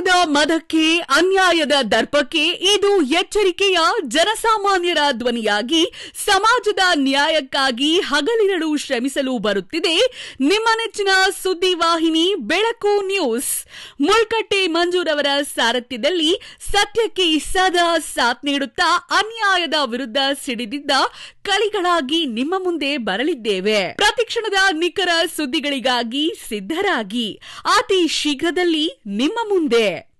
ಸಮಾಜದ ಮದಕ್ಕೆ ಅನ್ಯಾಯದ ದರ್ಪಕ್ಕೆ ಇದು ಎಚ್ಚರಿಕೆಯ ಜನಸಾಮಾನ್ಯರ ಧ್ವನಿಯಾಗಿ ಸಮಾಜದ ನ್ಯಾಯಕ್ಕಾಗಿ ಹಗಲಿರಳು ಶ್ರಮಿಸಲು ಬರುತ್ತಿದೆ ನಿಮ್ಮ ನೆಚ್ಚಿನ ಸುದ್ದಿವಾಹಿನಿ ಬೆಳಕು ನ್ಯೂಸ್. ಮುಳ್ಕಟ್ಟೆ ಮಂಜೂರವರ ಸಾರಥ್ಯದಲ್ಲಿ ಸತ್ಯಕ್ಕೆ ಸದಾ ಸಾಥ್ ನೀಡುತ್ತಾ ಅನ್ಯಾಯದ ವಿರುದ್ಧ ಸಿಡಿದಿದ್ದ ಕಳಿಗಳಾಗಿ ನಿಮ್ಮ ಮುಂದೆ ಬರಲಿದ್ದೇವೆ. ಪ್ರತಿಕ್ಷಣದ ನಿಖರ ಸುದ್ದಿಗಳಿಗಾಗಿ ಸಿದ್ಧರಾಗಿ ಅತಿ ಶೀಘ್ರದಲ್ಲಿ ನಿಮ್ಮ ಮುಂದೆ.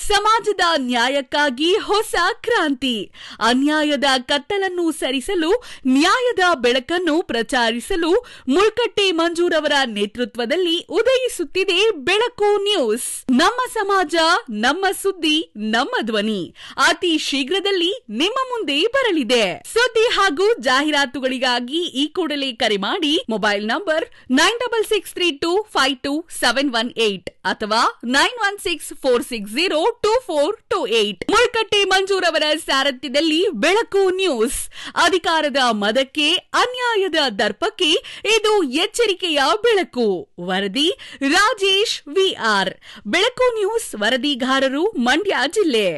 ಸಮಾಜದ ನ್ಯಾಯಕ್ಕಾಗಿ ಹೊಸ ಕ್ರಾಂತಿ. ಅನ್ಯಾಯದ ಕತ್ತಲನ್ನು ಸರಿಸಲು ನ್ಯಾಯದ ಬೆಳಕನ್ನು ಪ್ರಚಾರಿಸಲು ಮುಳ್ಕಟ್ಟೆ ಮಂಜೂರವರ ನೇತೃತ್ವದಲ್ಲಿ ಉದಯಿಸುತ್ತಿದೆ ಬೆಳಕು ನ್ಯೂಸ್. ನಮ್ಮ ಸಮಾಜ, ನಮ್ಮ ಸುದ್ದಿ, ನಮ್ಮ ಧ್ವನಿ ಅತಿ ಶೀಘ್ರದಲ್ಲಿ ನಿಮ್ಮ ಮುಂದೆ ಬರಲಿದೆ. ಸುದ್ದಿ ಹಾಗೂ ಜಾಹೀರಾತುಗಳಿಗಾಗಿ ಈ ಕೂಡಲೇ ಕರೆ ಮಾಡಿ. ಮೊಬೈಲ್ ನಂಬರ್ 9663252718 ಅಥವಾ 9164602428. ಮುಳ್ಕಟ್ಟೆ ಮಂಜೂರವರ ಸಾರಥ್ಯದಲ್ಲಿ ಬೆಳಕು ನ್ಯೂಸ್. ಅಧಿಕಾರದ ಮದಕ್ಕೆ ಅನ್ಯಾಯದ ದರ್ಪಕ್ಕೆ ಇದು ಎಚ್ಚರಿಕೆಯ ಬೆಳಕು. ವರದಿ ರಾಜೇಶ್ ವಿಆರ್. ಬೆಳಕು ನ್ಯೂಸ್ ವರದಿಗಾರರು ಮಂಡ್ಯ ಜಿಲ್ಲೆ.